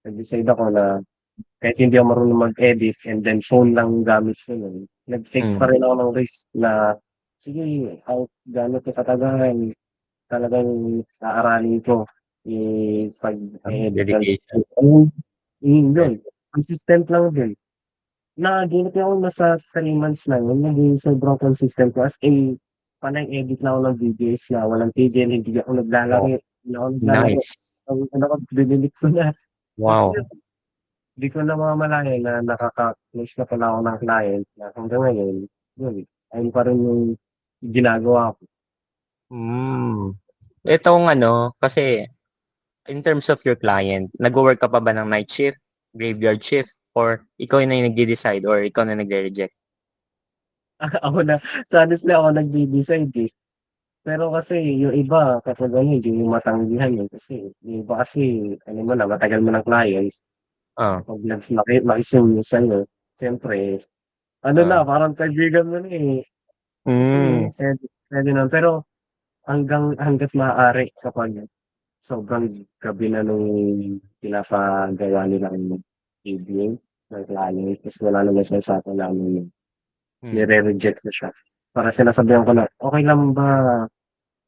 Nag-decide ako na kahit hindi ako marunong mag-edit and then phone lang gamit ko nun, nag-take pa hmm, rin ako ng risk na, sige kahit gaano ko katagal, talagang aaralin ko yung pag-e-edit ng dedication. yun, consistent lang din. Nakaginip ako nasa 3 months lang yun, naging sobrang consistent ko as in panay edit lang ako ng videos na walang tigil, hindi ako Wow, naglalaro. nice. Ang ano ko, dinidelete ko na. Kasi Wow. di ko namamalayan na nakaka-close na pala ako ng client na hanggang ngayon, yun, ayun pa rin yung ginagawa ko. Hmm. Itong ano, kasi in terms of your client, nagwo-work ka pa ba ng night shift, graveyard shift, or ikaw na yung nagde-decide or ikaw na nagre-reject? Ako na, honestly ako nagde-decide, eh. Pero kasi yung iba kapag ano hindi mo matanggihan, eh, kasi yung iba kasi ano mo na matagal mo ng clients, Oo, kapag makisumi sa'yo siyempre ano oo. na parang kaibigan mo na, eh. Kasi Hmm, puwede na pero hangga't maaari kapag sobrang gabi na nung pinapagawa nilang evening ng client ta's wala naman sinasabi namin hmm. nire-reject ko siya. Para sinasabihan ko na, "Okey lang ba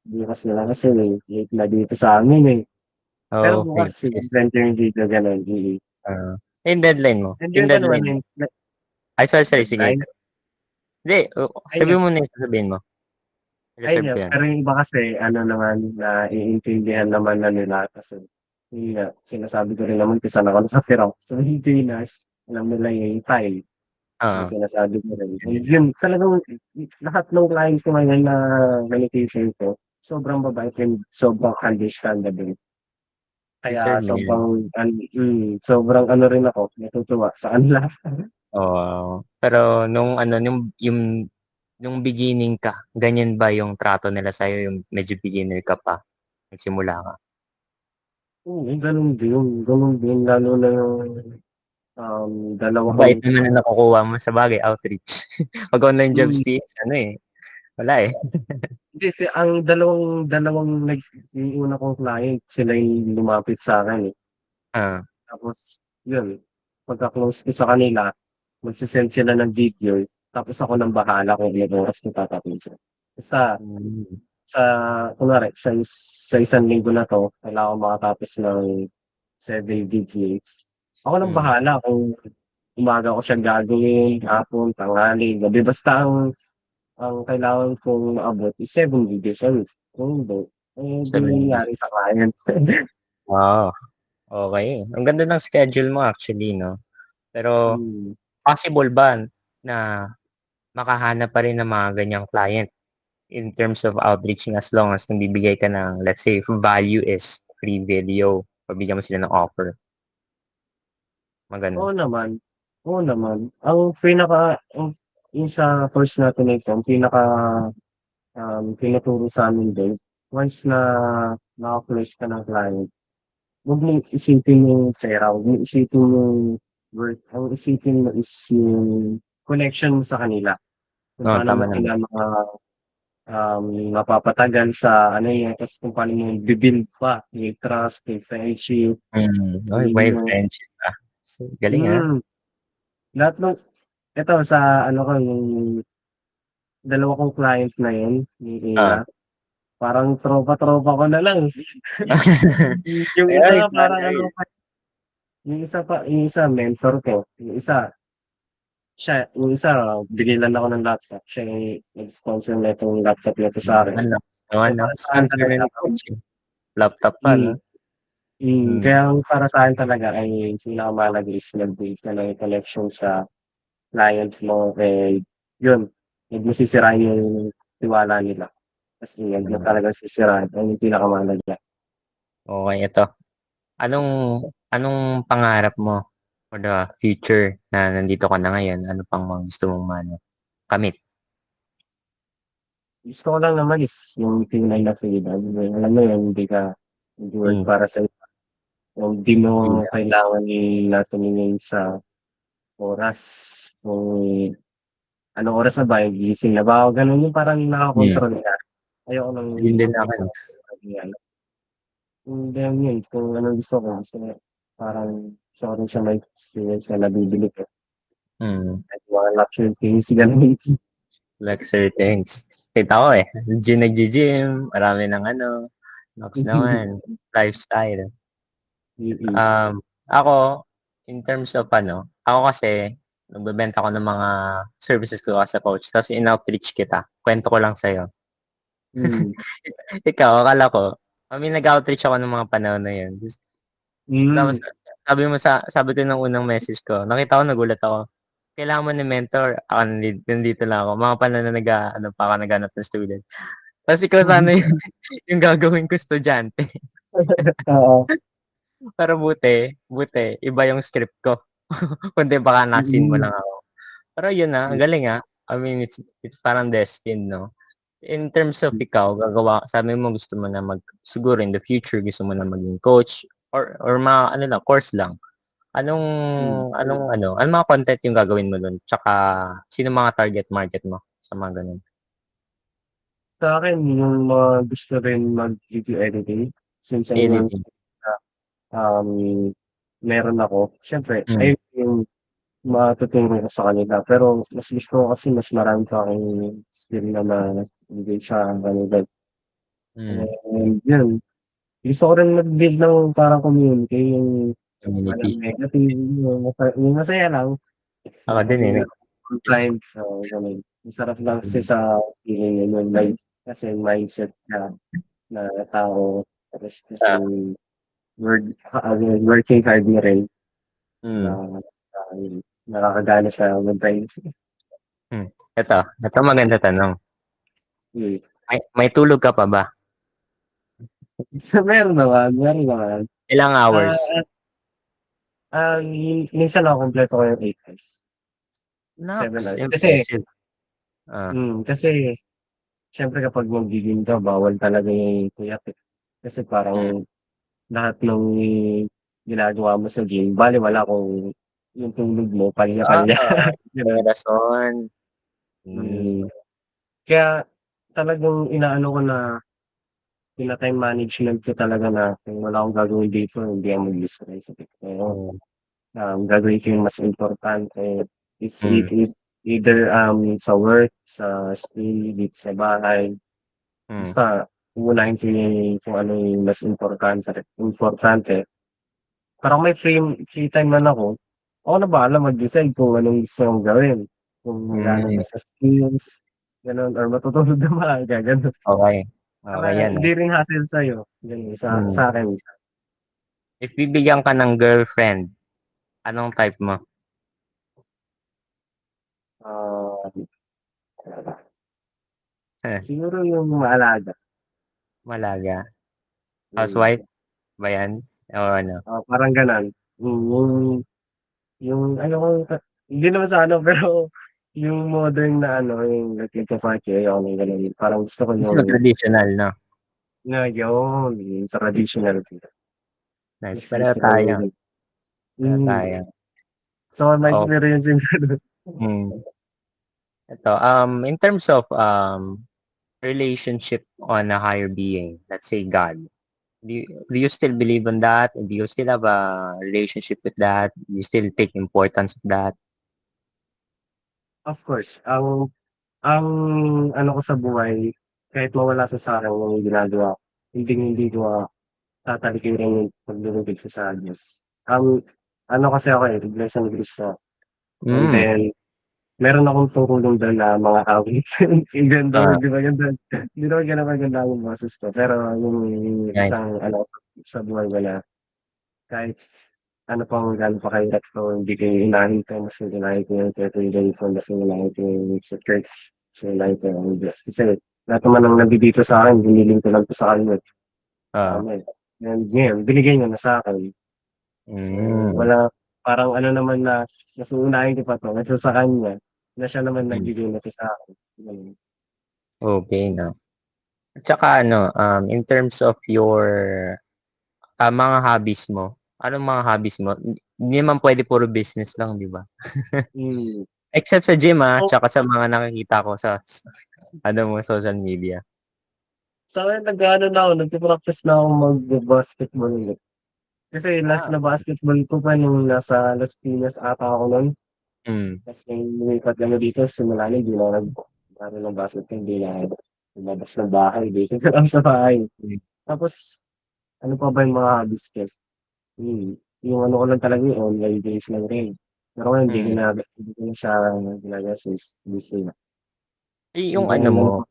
bukas na lang kasi late na dito sa'min, eh." Pero Okey, bukas i-se-send ko yung video gano'n, oo. Yung deadline mo? And Yung yun ano deadline mo? yung Ay, sorry, sige. deadline, Hindi, ayun sabihin mo na yung sasabihin mo. ayun Reserve nga, ko yan. pero yung iba kasi ano naman, naiintindihan naman na nila kasi yun nga, sinasabi ko rin naman kung saan ako nakatira sa Pilipinas, alam nila yung file. Yung Oo. sinasabi ko rin. And yun, talagang lahat ng client ko ngayon na beneficiary ko, sobrang mabait and sobrang understandable. Kaya Deserve mo yan. sobrang ano rin ako, natutuwa sa kanila. Oo. Pero nung ano, nung beginning ka, ganyan ba yung trato nila sa'yo, yung medyo beginner ka pa, nagsimula ka? Oo, ganun din lalo na yung, dalawa kong Mabait naman na nakukuha mo, sabagay outreach. 'Pag online jobs hmm, di ano, wala, hindi ang dalawang dalawang yung una kong client sila yung lumapit sa'kin, eh. Ah, Tapos yun, pagka-close ko sa kanila, magse-send sila ng video, tapos ako ng bahala kung ilang oras ko tatapusin. Basta hmm, sa kunwari sa isang linggo na 'to, kailangan ko makatapos ng 7 videos. Ako ng hmm. bahala kung umaga ko siya gagawin, hapon, tanghali, gabi, basta ang kailangan kong maabot is 7 videos a week. Kung hindi, di 7 nangyayari days. sa client. Wow, okey. Ang ganda ng schedule mo actually 'no? Pero Hmm. possible ba na makahanap pa rin ng mga ganyang client in terms of outreaching as long as nagbibigay ka ng, let's say, if value is free video, pabigyan mo sila ng offer, mga ganun. Oo naman. Oo naman. Yung sa first natin na ito, ang tinuturo sa amin din, once na naka-close ka ng client, huwag mong isipin yung pera, huwag mong isipin yung work. Ang isipin mo is yung connection mo sa kanila. Kung Oo, paano mo tama naman. sila mapapatagal sa ano yun, kasi kung paano mo bibuild pa, yung trust, yung friendship, Oy, may yung, friendship, so, galing, mm, lahat ng, ito sa ano ko, yung dalawa kong client na yun, ni Ah. Ina, parang tropa-tropa ko na lang. Yung isa Ay, nga parang sana ano yun. pa, yung isa mentor ko, yung isa bigyan lang ako ng laptop, siya yung nag-sponsor na itong laptop na ito sa akin. Ano naman, So no? para sa akin Sponsor na talaga, ni coaching. Laptop pa, mm, no? Hmm. kaya ang para sa akin talaga ay pinakamahalaga is nag-build ka ng connection sa client mo, eh, yun, huwag mo sisirain yung tiwala nila. Kasi huwag mo Hmm. talagang sisirain, yun yung pinakamahalaga. Okay, ito. Anong anong pangarap mo for the future na nandito ka na ngayon? Ano pang mga gusto mong kamit? Gusto ko lang naman is yung tunay na freedom. Alam mo yun, hindi work Hmm, para sa hindi mo freedom. kailangan na tumingin sa oras. Kung anong oras na ba, gising na ba, o ganun yung parang Hmm, nakakontrol ka. Ayoko nang yun din may akin. ano. Hindi yun, kung anong gusto ko, kasi parang gusto ko rin siya may experience na nabibili ko. Hmm, At mga luxury things, ganun. luxury things. Kita ko eh. Naggi-gym, marami ng Nox naman, lifestyle. Mm, Ako, in terms of ako kasi, nagbebenta ko ng mga services ko as a coach, tapos in-outreach kita. Kwento ko lang sa'yo. mm, Ikaw, akala ko, nag-outreach ako ng mga panahon na yun. Tapos, mm, sabi ko nung unang message ko, nakita ko, nagulat ako. Kailangan mo ni mentor. Ako, nandito lang ako. Mga panahon na pa ako naghanap ng student. Tapos ikaw sana mm. yung gagawin ko estudyante. Oo. Pero buti, iba yung script ko. Kundi baka nasin mo Mm, lang ako. Pero yun ang galing I mean, it's parang destined, no? In terms of ikaw, sabi mo gusto mo na siguro in the future, gusto mo na maging coach or mga lang, course lang. Anong, mm. anong mga content yung gagawin mo dun? Tsaka, sino mga target market mo sa mga ganun? Sa'kin yung mga gusto rin mag-video editing, since ayun yung Editing. na, um, meron ako. Siyempre, Mm, ayun yung matuturo ko sa kanila. Pero mas gusto ko kasi mas marami pa akong skill na ma-engage sa kanila. mm, And yun, gusto ko rin mag-build ng parang community, yung walang community. negative, yung masaya lang. Ako din eh. Good time, so ganun. Masarap lang kasi sa feeling yun, like, kasi mindset ka na tao, tapos kasi Ah, working hard mo rin, mm, na nakakagana siya good time. hmm. Ito maganda tanong. Hmm. May tulog ka pa ba? Meron naman. Ilang Ah, hours? minsan nakukumpleto ko yung 8 hours, 7 Naks, hours. impressive. Ah, Kasi siyempre kapag mag-gym ka, bawal talaga yung puyat eh. Kasi mm. parang lahat ng ginagawa mo sa gym, balewala kung yung tulog mo, pahinga-pahinga. May Gano'n. rason. Hmm, Hmm. Kaya talagang inaano ko na tina-time management ko talaga na kung wala akong gagawin dito, hindi ako mag-distress. Kaya, hmm, gagawin ko yung mas importante. It's hmm, either sa work, sa school, dito sa bahay. hmm. Basta uunahin ko yung kung ano yung mas importante. Parang may free time man ako na bahala mag-decide kung anong gusto kong gawin. Kung magano ba Hmm, sa skills, gano'n, or matutulog na maaga, gano'n. okey. Para Okey yan, hindi rin hassle sa'yo, gano'n, Hmm. sa'kin. If bibigyan ka ng girlfriend, anong type mo? Ah, Eh, siguro yung maalaga. Malaga. Hmm, Housewife ba yan? O ano? parang gano'n. Yung ano ko, hindi naman sa ano, pero yung modern na ano, yung nagtito-party, ayoko ng gano'n. Parang gusto ko Gusto yung traditional, no? na yung traditional. Nice. Mas Pareho gusto ko tayo. yung Pareho hmm, tayo. so my Oh, experience yung gano'n. ito, in terms of relationship on a higher being, let's say God, do you still believe in that? Do you still have a relationship with that? Do you still take importance of that? Of course, ang ano ko sa buhay, kahit mawala 'to sa'kin yung ginagawa ko, hindi ko tatalikirin yung paglilingkod ko sa Diyos. Ano kasi ako, Iglesia ni Cristo, and Mm. then meron akong tutulong dun na mga awit. Yung ganda, Ah, hindi maganda, hindi naman gano'n kaganda yung boses ko, pero yung nice. isang ano ko sa buhay ko na kahit ano pang gaano pa kahirap ko, hindi ko hinahintay, mas unahin ko yung tutuloy ko, mas unahin ko yung sa church, mas unahin ko yung Diyos. Kasi lahat naman ng nandito sa akin, biniling ko lang 'to sa kanya, sa Ah, amin. And ngayon, binigay niya na sa akin. So, mm, wala parang ano naman na mas uunahin ko pa 'to kaysa sa kanya, na siya naman mm. nagbigay nito sa akin, gano'n. Okay, no? At saka ano, in terms of your mga hobbies mo, anong mga hobbies mo? Hindi naman pwede puro business lang, di ba? Hmm. Except sa gym, So, tsaka sa mga nakikita ko sa ano mo, social media. sa'kin nag-aano na ako, nagpa-practice na akong magba-basketball ulit. Kasi last Ah, na basketball ko pa nung nasa Las Piñas ata ako nun. mm, Tas nung lumipat kami dito simula nun di na naglaro ng basketball, hindi na lumabas ng bahay, dito na lang sa bahay. mm, Tapos ano pa ba yung mga hobbies ko? Yung ano ko lang talaga yung online games lang rin. Pero ngayon mm. hindi ko na siya ginagawa since this year. And Yung ano then mo, ano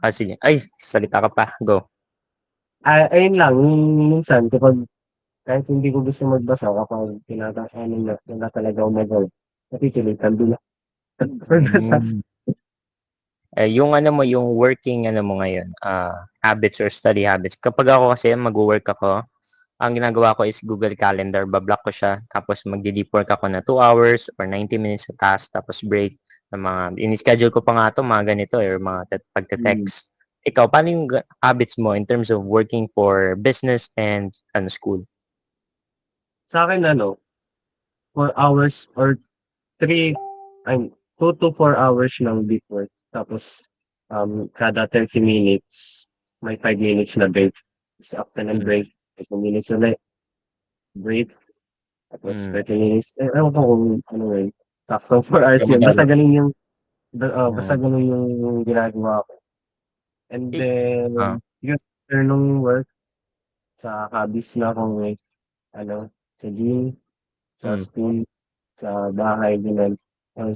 pa, sige. Ay, salita ka pa. Go. ayun lang, yung minsan kapag kahit hindi ko gusto magbasa kapag tinatakanan na talaga ako mag-golf, napipilitan din ako magbasa. Mm. Yung ano mo, yung working ano mo ngayon, habits or study habits. Kapag ako kasi mag-work ako, ang ginagawa ko is Google Calendar, bablock ko siya, tapos magde-deep work ako na 2 hours or 90 minutes sa task, tapos break ng mga, ini-schedule ko pa nga 'to, mga ganito or mga Hmm. pagte-text. Ikaw, paano yung habits mo in terms of working for business and ano, school? Sa'kin ano, 4 hours or 3 two to 4 hours lang deep work. Tapos, kada 30 minutes, may 5 minutes na break. Tapos after ng Mm, break, 30 minutes ulit, break, tapos mm. 30 minutes. Ewan ko kung ano yun, saktong 4 hours yun. Basta Pomodoro. ganun yung, basta Mm. ganun yung ginagawa ko. And Eh, ah, then, yun, after nung work, sa hobbies na akong like, ano, sa gym, sa mm. school, sa bahay, ganun.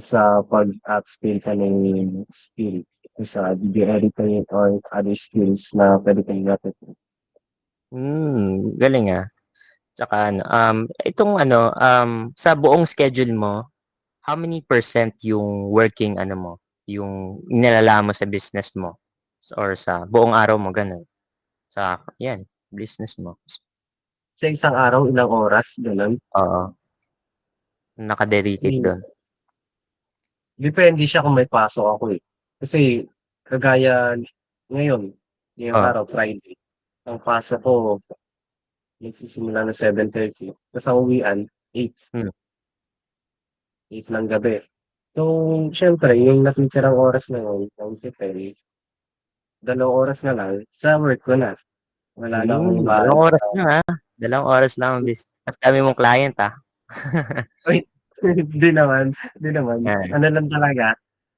Sa pag-upskill ka ng skill sa video editing or other skills na pwede kang gamit. Galing, Tsaka ano, itong ano, sa buong schedule mo, how many percent yung working ano mo, yung nilalaan mo sa business mo or sa buong araw mo gano'n? Sa 'yan, business mo. Sa isang araw, ilang oras, ganun. Oo, naka-dedicate Eh, do'n. depende siya kung may pasok ako eh. Kasi, kagaya ngayon, ngayong Oh, araw, Friday, ang pasok ko, nagsisimula ng 7:30. Tapos ang uwian, 8, hmm, 8 ng gabi. So, syempre, yung natitirang oras na yun, ng sipel, 2 oras na lang, sa work ko na. Wala na akong dalawang bahala sa oras lang, 2 oras lang ang ang dami mong client, uy, hindi naman. 'Yan, Ano lang talaga,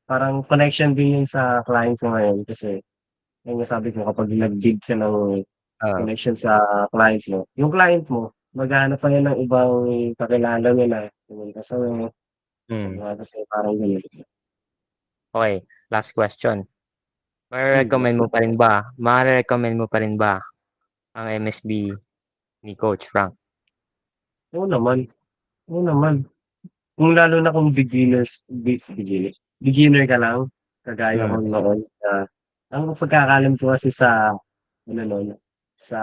parang connection din yun sa client ko ngayon kasi yung sabi ko kapag nag-gig ka ng oo, connection sa client mo, yung client mo, maghahanap pa yan ng ibang kakilala niya na pumunta sa'yo, hmm. mga kasi parang ganyan. Okey, last question. Yes. Mare-recommend mo pa rin ba ang MSB ni Coach Frank? Oo naman, oo naman. Kung lalo na kung beginner, beginner ka lang, kagaya ko Mm. noon. Ang pagkakalam ko kasi sa, ano nun, sa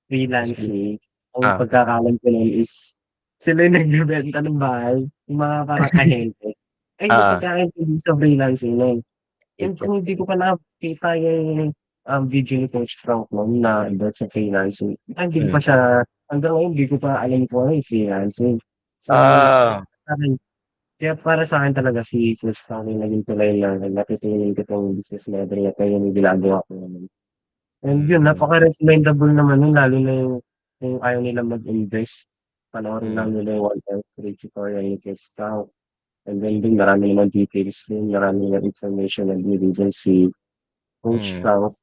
freelancing, ang Ah, pagkakalam ko nun is, sila yung nagbebenta ng bahay, yung mga parang ahente. Ay, yung ah, pagkakaintindi sa freelancing na yun. And agent. kung hindi ko pa nakikita yung video ni Coach Frank noon na about sa freelancing, hindi ko Mm. pa siya, hanggang ngayon, hindi ko pa alam kung ano yung freelancing. So, Ah, sabi, kaya para sa akin talaga si Coach Frank yung naging tulay na natutunan ko itong business model at yun yung ginagawa ko naman. And yun, mm, napaka-recommendable naman yun, lalo na yung ayaw nila mag-invest. Panoorin lang mm, nila yung 1.3 tutorial ni Coach Frank. And then din, marami naman details din, marami naman information na binibigyan si Coach mm. Frank.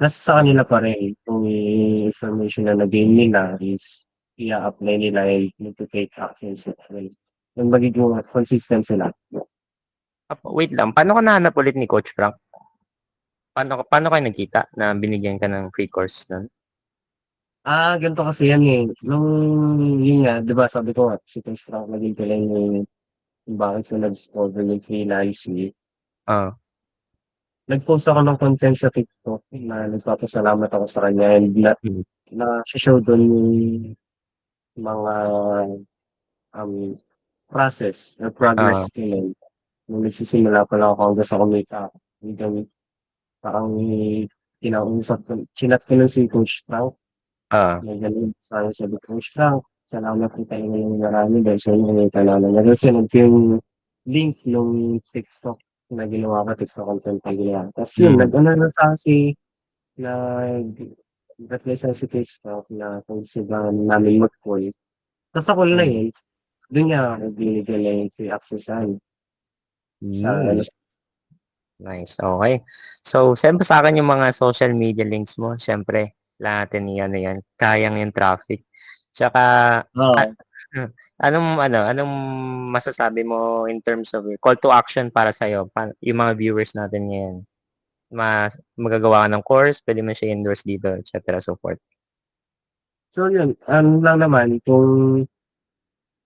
Nasa sa kanila pa rin kung yung information na na-gain nila is i-apply nila ay to take actions. Yung magiging consistent sila. Wait lang, paano ka nahanap ulit ni Coach Frank? Paano kayo nagkita na binigyan ka ng free course nun? Ganito kasi yan eh. Nung, yun nga, di ba sabi ko nga, si Coach Frank naging pala yung bakit ko nag-discover yung freelancing. Ah, Nag-post ako ng content sa TikTok na nagpapasalamat ako sa kanya and mm, na-show doon yung mga um, process or ah, progress ko nun. Nung nagsisimula pa lang ako hanggang sa kumita ako. Hanggang parang kinausap ko, chinat ko nun si Coach Frank. ah, May ganun sa akin sabi ko, Coach Frank, salamat po tayo ng marami dahil sa inyo yung talala niya. Kasi sinunod ko yung link nung TikTok na ginawa ko, TikTok content na ginawa. Tapos yun, mm, nag-ano na sa kasi, nag-reply sa si Coach Frank na kung sila namin mag-call. Tapos ako na mm, yun, doon niya ako binigyan na yung free access sa ano. mm. Nice, okay. So, send mo sa akin yung mga social media links mo. Siyempre, lahat yan, yan. Kayang yung traffic. Tsaka, Oo. a- anong masasabi mo in terms of call to action para sa'yo? Yung mga viewers natin ngayon. Magagawa ka ng course, pwede mo siya endorse dito, etc. So forth. So yun, ano lang naman, kung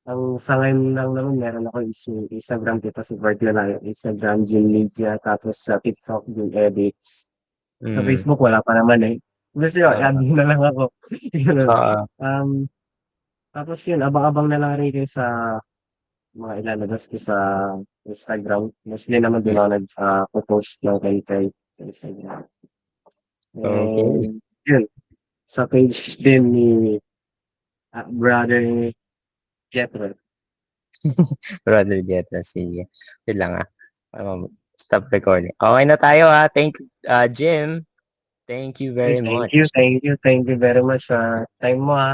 ang sa ngayon lang naman meron ako is yung Instagram kita si Bart na lang, Instagram Jim Lydia, tapos sa TikTok yung edits. Sa Mm. Facebook wala pa naman eh. Gusto yun, Uh, add mo na lang ako. Ganun. uh, Um, tapos yun, abang-abang na lang rin kayo sa mga ilalabas ko sa Instagram. Mostly naman doon ako nag-post ng kay sa Instagram. okay. And yun, sa page din ni Brother Jethro. Brother Jetta, sige. Yun lang stop recording. Okay na tayo Thank you, Jim. Thank you Hey, very thank much. you, thank you, thank you very much sa time mo